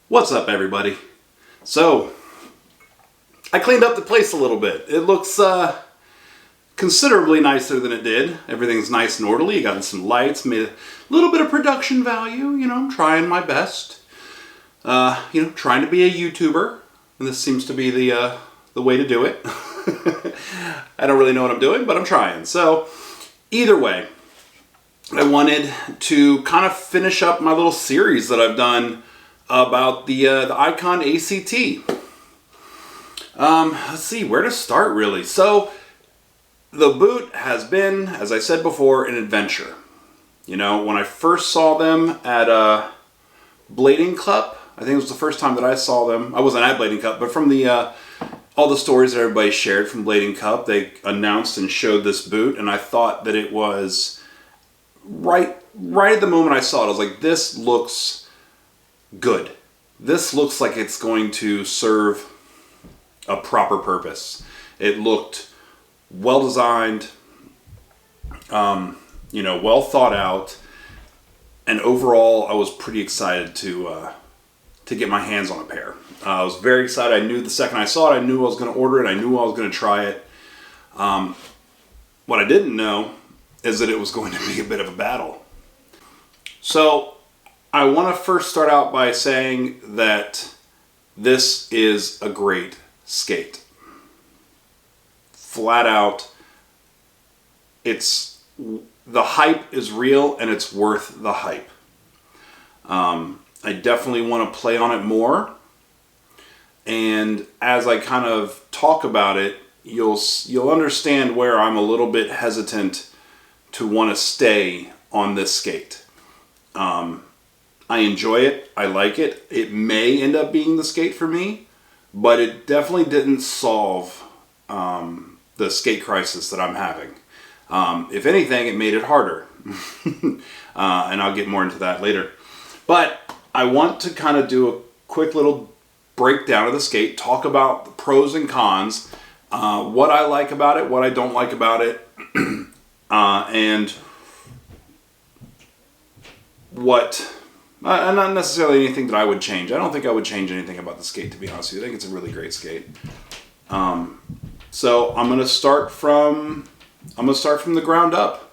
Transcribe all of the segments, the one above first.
What's up, everybody? So, I cleaned up the place a little bit. It looks considerably nicer than it did. Everything's nice and orderly. You got some lights, made a little bit of production value. You know, I'm trying my best. Trying to be a YouTuber, and this seems to be the way to do it. I don't really know what I'm doing, but I'm trying. So, either way, I wanted to kind of finish up my little series that I've done about the Iqon ACT. Let's see, where to start really. So, the boot has been, as I said before, an adventure. You know, when I first saw them at Blading Cup, I think it was the first time that I saw them. I wasn't at Blading Cup, but from the all the stories that everybody shared from Blading Cup, they announced and showed this boot, and I thought that it was right at the moment I saw it, I was like, this looks good. This looks like it's going to serve a proper purpose. It looked well designed, well thought out, and overall, I was pretty excited to get my hands on a pair. I was very excited. I knew the second I saw it, I knew I was going to order it. I knew I was going to try it. What I didn't know is that it was going to be a bit of a battle. So I want to first start out by saying that this is a great skate. Flat out, the hype is real and it's worth the hype. I definitely want to play on it more. And as I kind of talk about it, you'll understand where I'm a little bit hesitant to want to stay on this skate. I enjoy it. I like it. It may end up being the skate for me, but it definitely didn't solve the skate crisis that I'm having. If anything, it made it harder. And I'll get more into that later. But I want to kind of do a quick little breakdown of the skate, talk about the pros and cons, what I like about it, what I don't like about it, and what, not necessarily anything that I would change. I don't think I would change anything about the skate, to be honest with you. I think it's a really great skate. So I'm going to start from the ground up.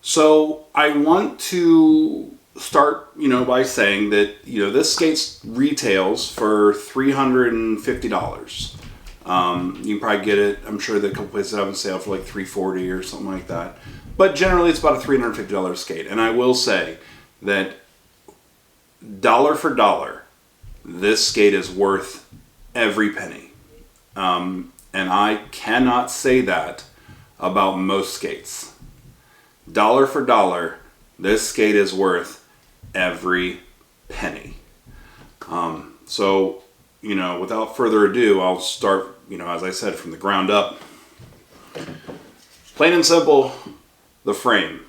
So I want to start, by saying that, this skate retails for $350. You can probably get it, I'm sure that a couple places have on sale for like $340 or something like that. But generally it's about a $350 skate. And I will say that dollar for dollar, this skate is worth every penny. And I cannot say that about most skates. Dollar for dollar, this skate is worth every penny. So, without further ado, I'll start, as I said, from the ground up. Plain and simple, the frame.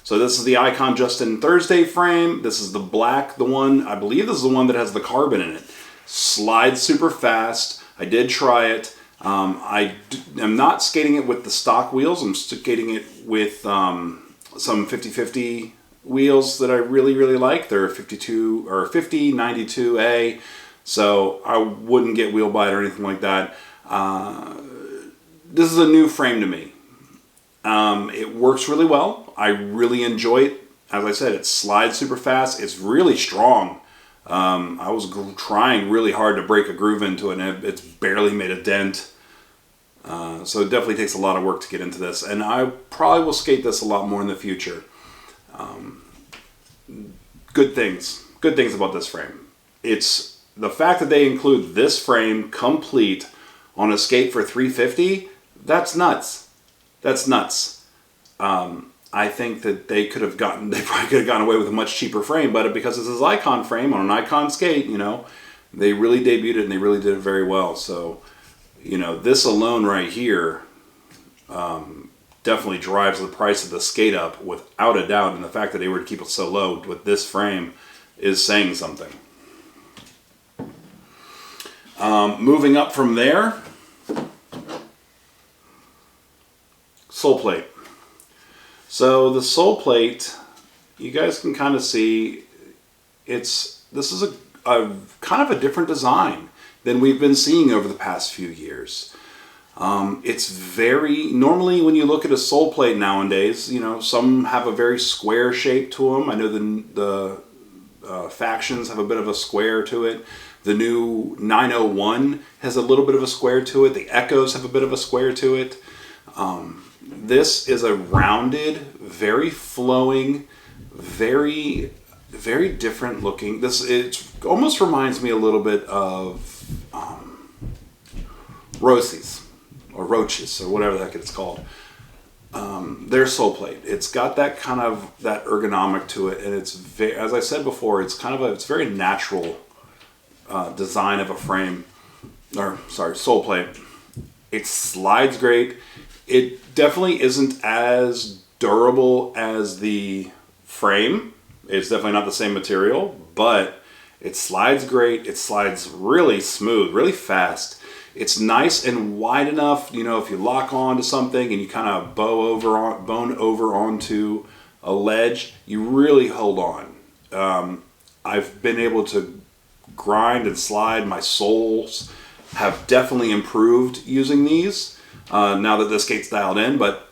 So this is the Iqon Justin Thursday frame. This is the black, I believe this is the one that has the carbon in it. Slides super fast. I did try it. I'm not skating it with the stock wheels. I'm skating it with some 50/50 wheels that I really, really like. They're 52 or 5092A. So I wouldn't get wheel bite or anything like that. This is a new frame to me. It works really well. I really enjoy it. As I said, it slides super fast. It's really strong. I was trying really hard to break a groove into it, and it's barely made a dent. So it definitely takes a lot of work to get into this, and I probably will skate this a lot more in the future. Good things about this frame. It's the fact that they include this frame complete on a skate for $350. That's nuts. I think that they probably could have gotten away with a much cheaper frame, but because this is Iqon frame on an Iqon skate, they really debuted it and they really did it very well. So, this alone right here definitely drives the price of the skate up without a doubt, and the fact that they were to keep it so low with this frame is saying something. Moving up from there, sole plate. So the sole plate, you guys can kind of see, this is a kind of a different design than we've been seeing over the past few years. It's very, normally when you look at a sole plate nowadays, you know, some have a very square shape to them. I know the Factions have a bit of a square to it. The new 901 has a little bit of a square to it. The Echoes have a bit of a square to it. This is a rounded, very flowing, very, very different looking. It almost reminds me a little bit of Rosie's or Roaches or whatever the heck it's called. Their sole plate. It's got that kind of that ergonomic to it, and it's very, as I said before, it's kind of it's very natural design of a frame, or sorry, sole plate. It slides great. It definitely isn't as durable as the frame. It's definitely not the same material, but it slides great. It slides really smooth, really fast. It's nice and wide enough, you know, if you lock on to something and you kind of bone over onto a ledge, you really hold on. I've been able to grind and slide. My soles have definitely improved using these now that the skate's dialed in, but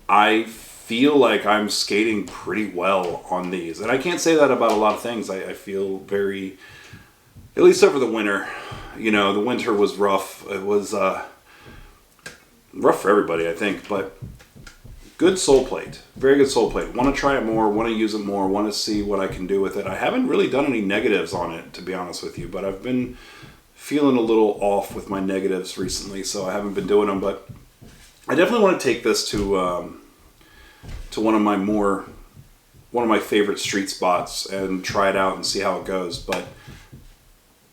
I feel like I'm skating pretty well on these. And I can't say that about a lot of things. I feel very, at least over the winter. You know, the winter was rough. It was rough for everybody, I think, but good sole plate. Very good sole plate. Want to try it more, want to use it more, want to see what I can do with it. I haven't really done any negatives on it, to be honest with you, but I've been feeling a little off with my negatives recently, so I haven't been doing them, but I definitely want to take this to one of my favorite street spots and try it out and see how it goes. But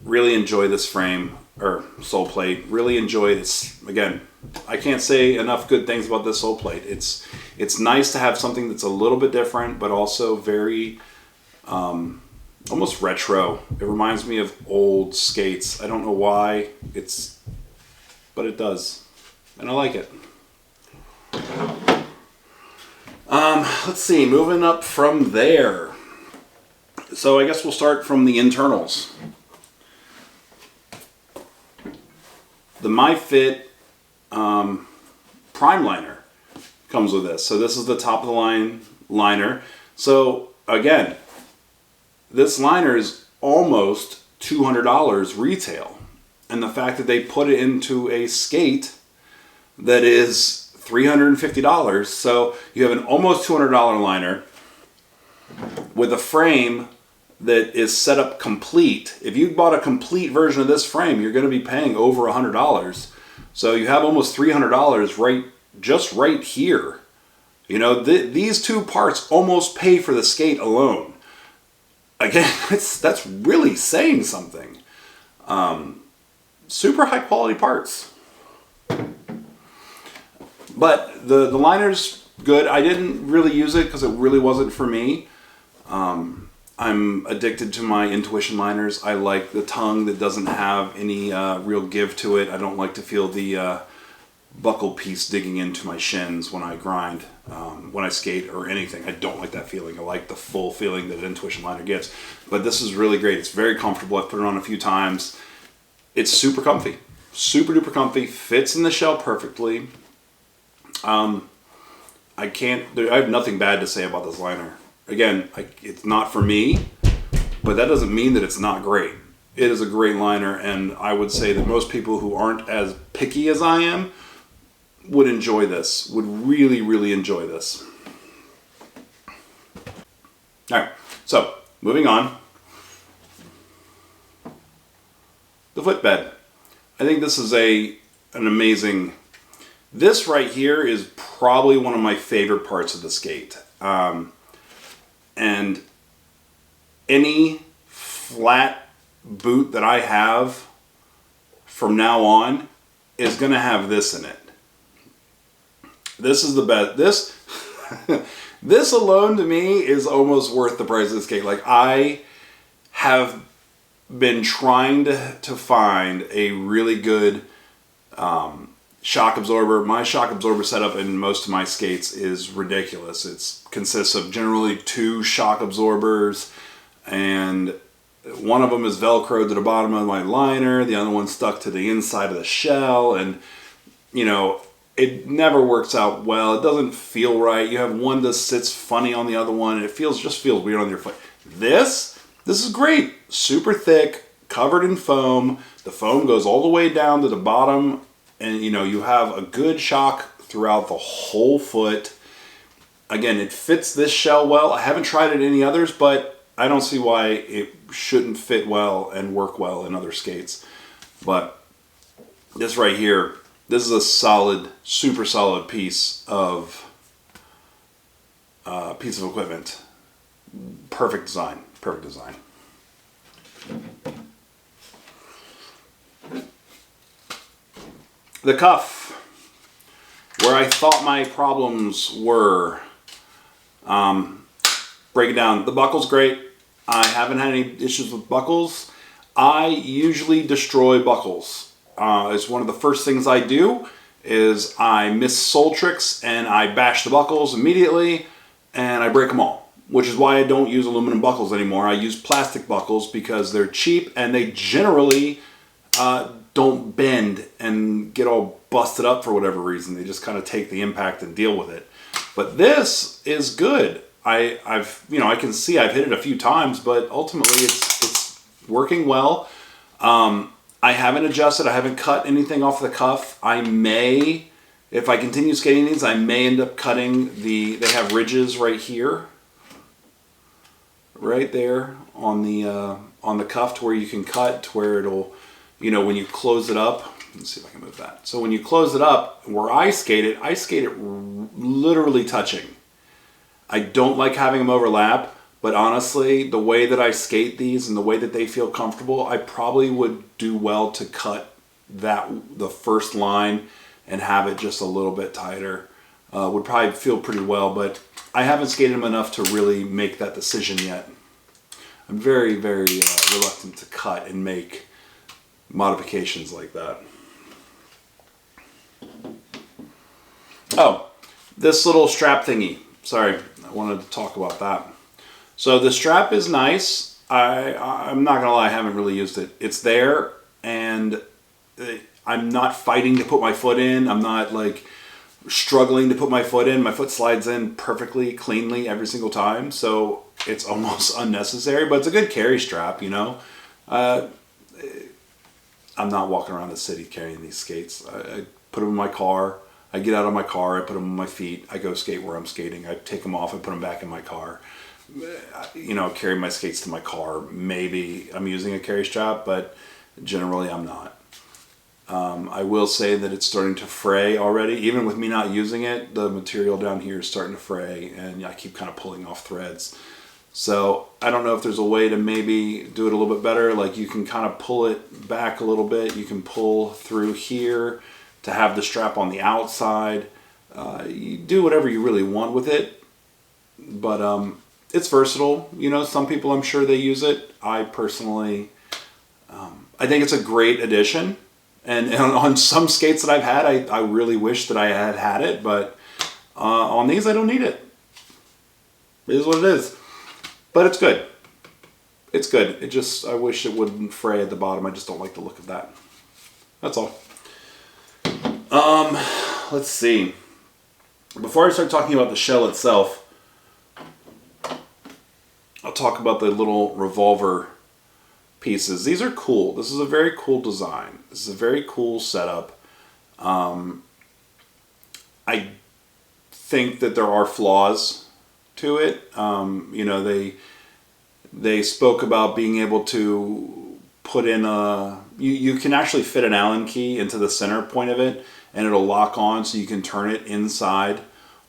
really enjoy this frame or sole plate. Really enjoy this. Again, I can't say enough good things about this sole plate. It's nice to have something that's a little bit different, but also very almost retro. It reminds me of old skates. I don't know why but it does, and I like it. Let's see, moving up from there. So I guess we'll start from the internals. The MyFit Prime liner comes with this. So this is the top of the line liner. So again, this liner is almost $200 retail. And the fact that they put it into a skate that is $350, so you have an almost $200 liner with a frame that is set up complete. If you bought a complete version of this frame, you're going to be paying over $100. So you have almost $300 right here. You know, these two parts almost pay for the skate alone. Again, that's really saying something. Super high quality parts. But the liner's good. I didn't really use it because it really wasn't for me. I'm addicted to my Intuition liners. I like the tongue that doesn't have any real give to it. I don't like to feel the buckle piece digging into my shins when I grind, when I skate or anything. I don't like that feeling. I like the full feeling that an Intuition liner gives. But this is really great. It's very comfortable. I've put it on a few times. It's super comfy. Super duper comfy. Fits in the shell perfectly. I have nothing bad to say about this liner. Again, it's not for me, but that doesn't mean that it's not great. It is a great liner, and I would say that most people who aren't as picky as I am would enjoy this, would really, really enjoy this. All right, so moving on. The footbed. I think this is an amazing... This right here is probably one of my favorite parts of the skate. And any flat boot that I have from now on is going to have this in it. This is the best. This alone to me is almost worth the price of the skate. Like, I have been trying to find a really good shock absorber. My shock absorber setup in most of my skates is ridiculous. It consists of generally 2 shock absorbers and one of them is Velcroed to the bottom of my liner, the other one's stuck to the inside of the shell, and you know, it never works out well. It doesn't feel right. You have one that sits funny on the other one, and it just feels weird on your foot. This is great. Super thick, covered in foam. The foam goes all the way down to the bottom, and you know, you have a good shock throughout the whole foot. Again, it fits this shell well. I haven't tried it in any others, but I don't see why it shouldn't fit well and work well in other skates. But this right here, this is a solid, super solid piece of equipment. Perfect design. Perfect design. The cuff, where I thought my problems were. Break it down. The buckle's great. I haven't had any issues with buckles. I usually destroy buckles. It's one of the first things I do is I miss sole tricks and I bash the buckles immediately and I break them all, which is why I don't use aluminum buckles anymore. I use plastic buckles because they're cheap and they generally don't bend and get all busted up for whatever reason. They just kind of take the impact and deal with it. But this is good. I can see I've hit it a few times, but ultimately it's working well. I haven't adjusted. I haven't cut anything off the cuff. I may, if I continue skating these, I may end up cutting they have ridges right here, right there on the cuff to where you can cut, to where it'll, you know, when you close it up. Let's see if I can move that. So when you close it up, where I skate it literally touching. I don't like having them overlap, but honestly, the way that I skate these and the way that they feel comfortable, I probably would do well to cut the first line and have it just a little bit tighter. Would probably feel pretty well, but I haven't skated them enough to really make that decision yet. I'm very, very reluctant to cut and make modifications like that. Oh, this little strap thingy. Sorry, I wanted to talk about that. So the strap is nice. I'm not gonna lie, I haven't really used it. It's there, and I'm not fighting to put my foot in. I'm not like struggling to put my foot in. My foot slides in perfectly, cleanly every single time. So it's almost unnecessary, but it's a good carry strap, you know. I'm not walking around the city carrying these skates. I put them in my car. I get out of my car, I put them on my feet, I go skate where I'm skating, I take them off, I put them back in my car. You know, carry my skates to my car. Maybe I'm using a carry strap, but generally I'm not. I will say that it's starting to fray already. Even with me not using it, the material down here is starting to fray, and I keep kind of pulling off threads. So I don't know if there's a way to maybe do it a little bit better. Like you can kind of pull it back a little bit. You can pull through here to have the strap on the outside. You do whatever you really want with it, but it's versatile. You know, some people, I'm sure they use it. I personally, I think it's a great addition. And on some skates that I've had, I really wish that I had it, but on these I don't need it. It is what it is. But it's good. It's good. I wish it wouldn't fray at the bottom. I just don't like the look of that. That's all. Let's see. Before I start talking about the shell itself, I'll talk about the little Revolver pieces. These are cool. This is a very cool design. This is a very cool setup. I think that there are flaws to it. You know, they spoke about being able to put in you can actually fit an Allen key into the center point of it, and it'll lock on so you can turn it inside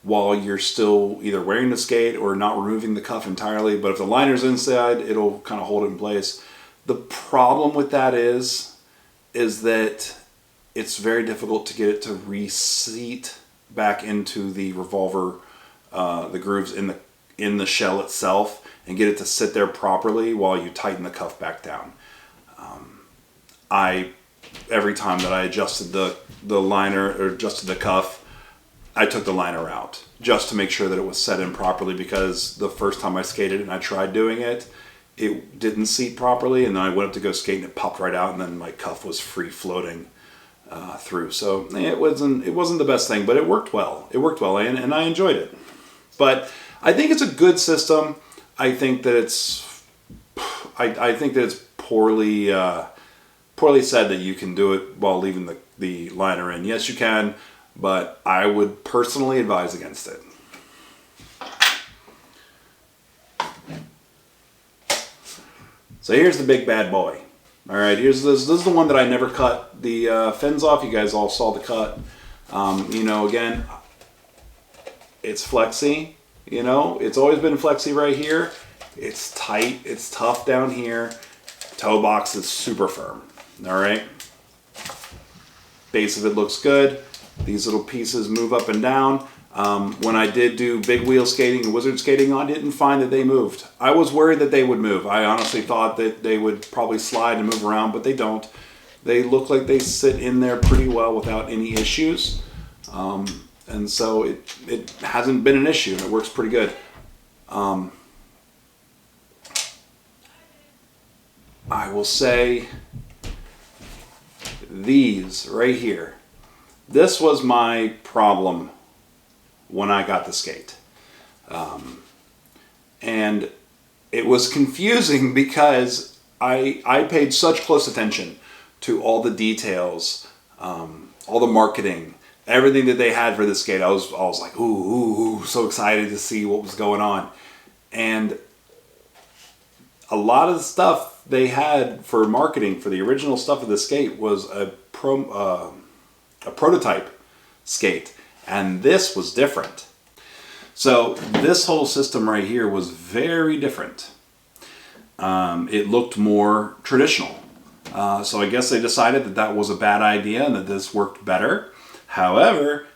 while you're still either wearing the skate or not removing the cuff entirely. But if the liner's inside, it'll kind of hold it in place. The problem with that is that it's very difficult to get it to reseat back into the Revolver, the grooves in the shell itself, and get it to sit there properly while you tighten the cuff back down. Every time that I adjusted the liner or adjusted the cuff, I took the liner out just to make sure that it was set in properly, because the first time I skated and I tried doing it, it didn't seat properly, and then I went up to go skate and it popped right out, and then my cuff was free floating through. So it wasn't the best thing, but it worked well. It worked well, and I enjoyed it. But I think it's a good system. I think that it's poorly said that you can do it while leaving the liner in. Yes, you can, but I would personally advise against it. So here's the big bad boy. All right, this is the one that I never cut the fins off. You guys all saw the cut. Again, it's flexy. It's always been flexy right here. It's tight. It's tough down here. Toe box is super firm. All right. Base of it looks good. These little pieces move up and down. When I did do big wheel skating and wizard skating, I didn't find that they moved. I was worried that they would move. I honestly thought that they would probably slide and move around, but they don't. They look like they sit in there pretty well without any issues. And so it hasn't been an issue, and it works pretty good. I will say these right here. This was my problem when I got the skate. And it was confusing because I paid such close attention to all the details, all the marketing, everything that they had for the skate. I was like, ooh, so excited to see what was going on. And a lot of the stuff they had for marketing for the original stuff of the skate was a prototype skate. And this was different. So this whole system right here was very different. It looked more traditional. So I guess they decided that that was a bad idea and that this worked better. However,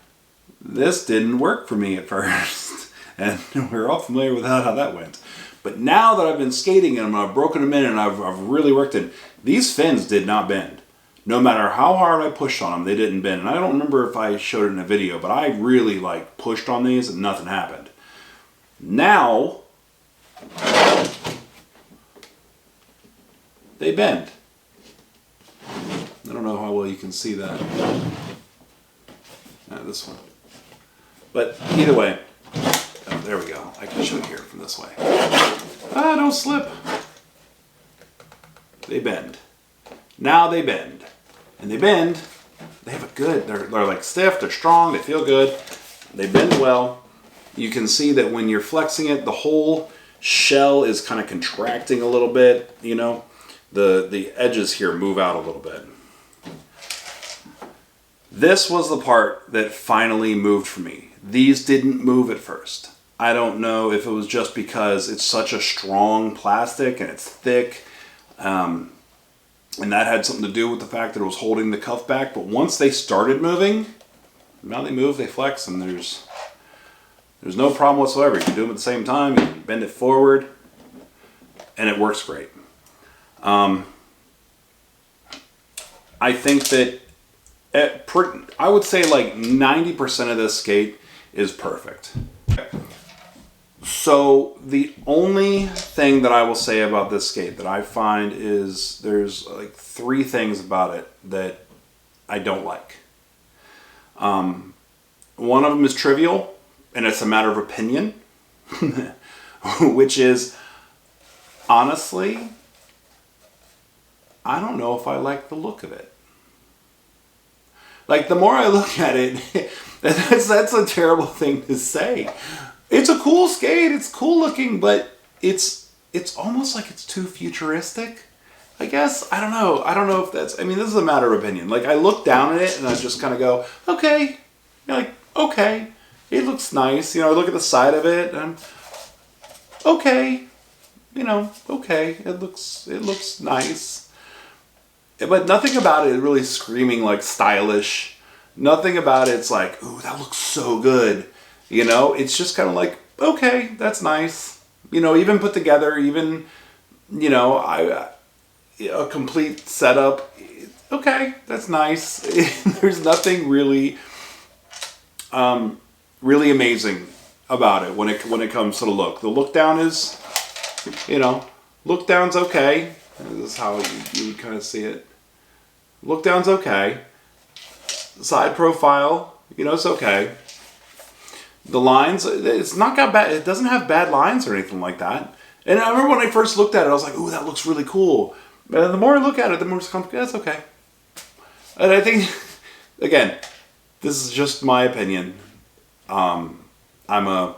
this didn't work for me at first. And we're all familiar with how that went. But now that I've been skating and I've broken them in and I've really worked in, these fins did not bend. No matter how hard I pushed on them, they didn't bend. And I don't remember if I showed it in a video, but I really pushed on these and nothing happened. Now, they bend. I don't know how well you can see that. This one. But either way, oh, there we go. I can show it here from this way. Don't slip. They bend. Now they bend. And they bend, they have a good, they're stiff, they're strong, they feel good, they bend well. You can see that when you're flexing it, the whole shell is kind of contracting a little bit, the edges here move out a little bit. This was the part that finally moved for me. These didn't move at first. I don't know if it was just because it's such a strong plastic and it's thick, and that had something to do with the fact that it was holding the cuff back. But once they started moving, now they move, they flex, and there's no problem whatsoever. You can do them at the same time, you can bend it forward, and it works great. I think that I would say 90% of this skate is perfect. So the only thing that I will say about this skate that I find is there's 3 things about it that I don't like. One of them is trivial, and it's a matter of opinion, which is, honestly, I don't know if I like the look of it. The more I look at it, that's a terrible thing to say. It's a cool skate, it's cool looking, but it's almost like it's too futuristic, I guess. I don't know if that's, this is a matter of opinion. I look down at it and I just kind of go, okay. Okay, it looks nice. I look at the side of it and I'm, okay, okay, it looks nice. But nothing about it really screaming stylish. Nothing about it's ooh, that looks so good. It's just kind of okay, that's nice. Even put together, even, a complete setup. Okay, that's nice. There's nothing really, really amazing about it when it comes to the look. The look down is, Look down's okay. This is how you would kind of see it. Look down's okay. Side profile, it's okay. The lines, it's not got bad. It doesn't have bad lines or anything like that. And I remember when I first looked at it, I was like, "Ooh, that looks really cool." And the more I look at it, the more it's complicated. That's okay. And I think, again, this is just my opinion. I'm a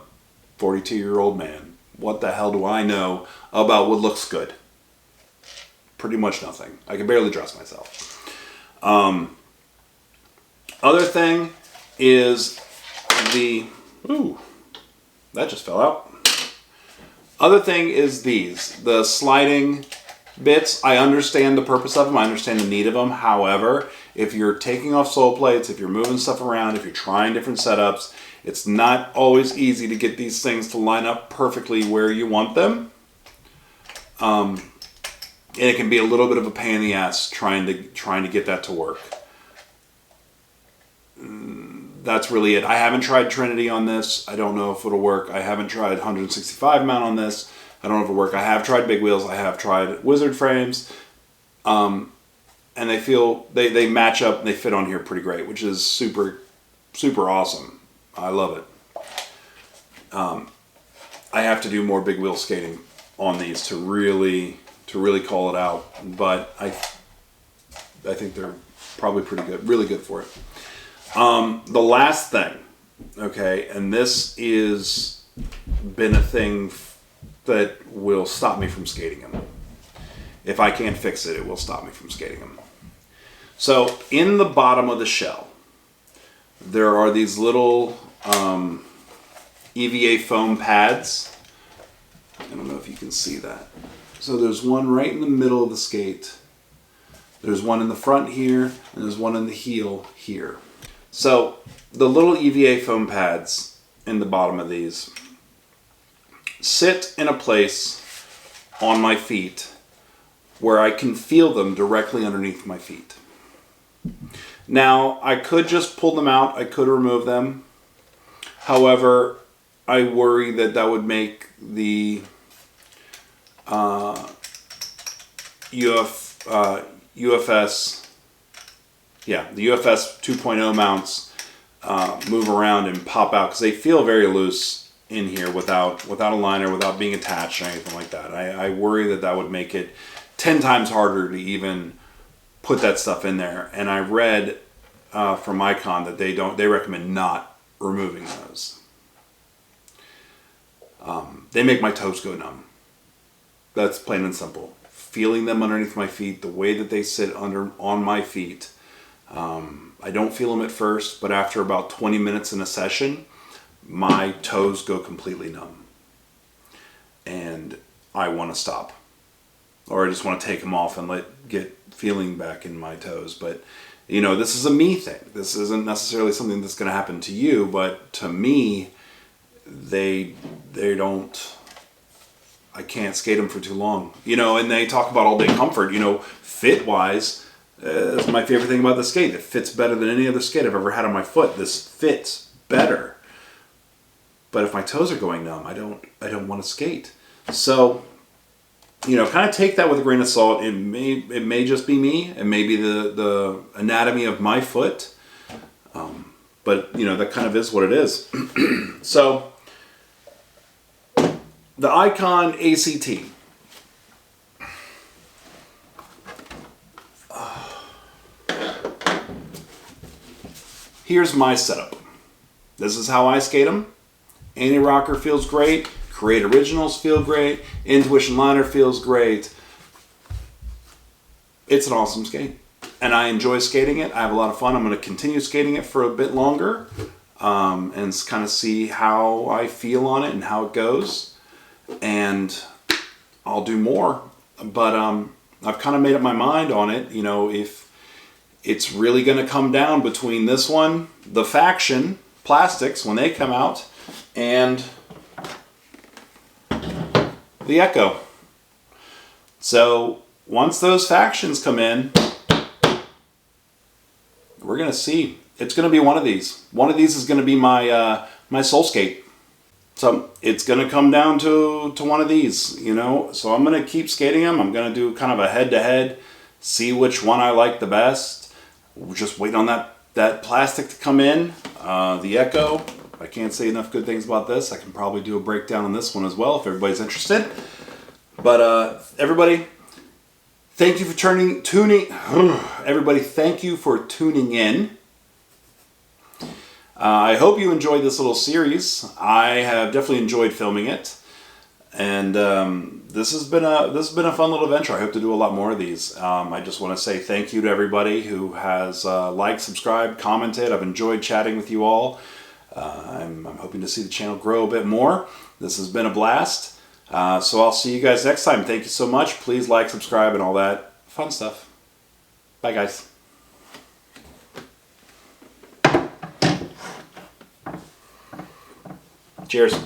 42-year-old man. What the hell do I know about what looks good? Pretty much nothing. I can barely dress myself. Other thing is ooh, that just fell out. Other thing is the sliding bits. I understand the purpose of them. I understand the need of them. However, if you're taking off sole plates, if you're moving stuff around, if you're trying different setups, it's not always easy to get these things to line up perfectly where you want them. And it can be a little bit of a pain in the ass trying to get that to work. That's really it. I haven't tried Trinity on this. I don't know if it'll work. I haven't tried 165 mount on this. I don't know if it'll work. I have tried big wheels. I have tried Wizard frames. And they match up and they fit on here pretty great, which is super, super awesome. I love it. I have to do more big wheel skating on these to really call it out. But I think they're probably pretty good, really good for it. The last thing, okay, and this is been a thing that will stop me from skating them. If I can't fix it, it will stop me from skating them. So in the bottom of the shell, there are these little EVA foam pads. I don't know if you can see that. So there's one right in the middle of the skate. There's one in the front here, and there's one in the heel here. So the little EVA foam pads in the bottom of these sit in a place on my feet where I can feel them directly underneath my feet. Now, I could just pull them out. I could remove them. However, I worry that would make the UFS 2.0 mounts move around and pop out because they feel very loose in here without a liner, without being attached or anything like that. I worry that would make it 10 times harder to even put that stuff in there. And I read from Iqon that they recommend not removing those. They make my toes go numb. That's plain and simple. Feeling them underneath my feet, the way that they sit on my feet. I don't feel them at first, but after about 20 minutes in a session, my toes go completely numb. And I want to stop. Or I just want to take them off and get feeling back in my toes. But, this is a me thing. This isn't necessarily something that's going to happen to you, but to me, they don't... I can't skate them for too long. And they talk about all-day comfort. Fit-wise, that's my favorite thing about the skate. It fits better than any other skate I've ever had on my foot. This fits better. But if my toes are going numb, I don't want to skate. So, kind of take that with a grain of salt. It may just be me. It may be the anatomy of my foot. But, that kind of is what it is. So, the Iqon ACT. Here's my setup. This is how I skate them. Anti-rocker feels great. Create Originals feel great. Intuition Liner feels great. It's an awesome skate. And I enjoy skating it. I have a lot of fun. I'm going to continue skating it for a bit longer. And kind of see how I feel on it and how it goes. And I'll do more. But I've kind of made up my mind on it. If it's really going to come down between this one, the Faction plastics when they come out, and the Echo. So once those Factions come in, we're going to see. It's going to be one of these. One of these is going to be my my soul skate. So it's going to come down to one of these, you know. So I'm going to keep skating them. I'm going to do kind of a head-to-head, see which one I like the best. We're just waiting on that plastic to come in. The Echo. I can't say enough good things about this. I can probably do a breakdown on this one as well if everybody's interested. But everybody, thank you for tuning. Everybody, thank you for tuning in. I hope you enjoyed this little series. I have definitely enjoyed filming it, and this has been a fun little adventure. I hope to do a lot more of these. I just want to say thank you to everybody who has liked, subscribed, commented. I've enjoyed chatting with you all. I'm hoping to see the channel grow a bit more. This has been a blast. So I'll see you guys next time. Thank you so much. Please like, subscribe, and all that fun stuff. Bye, guys. Cheers.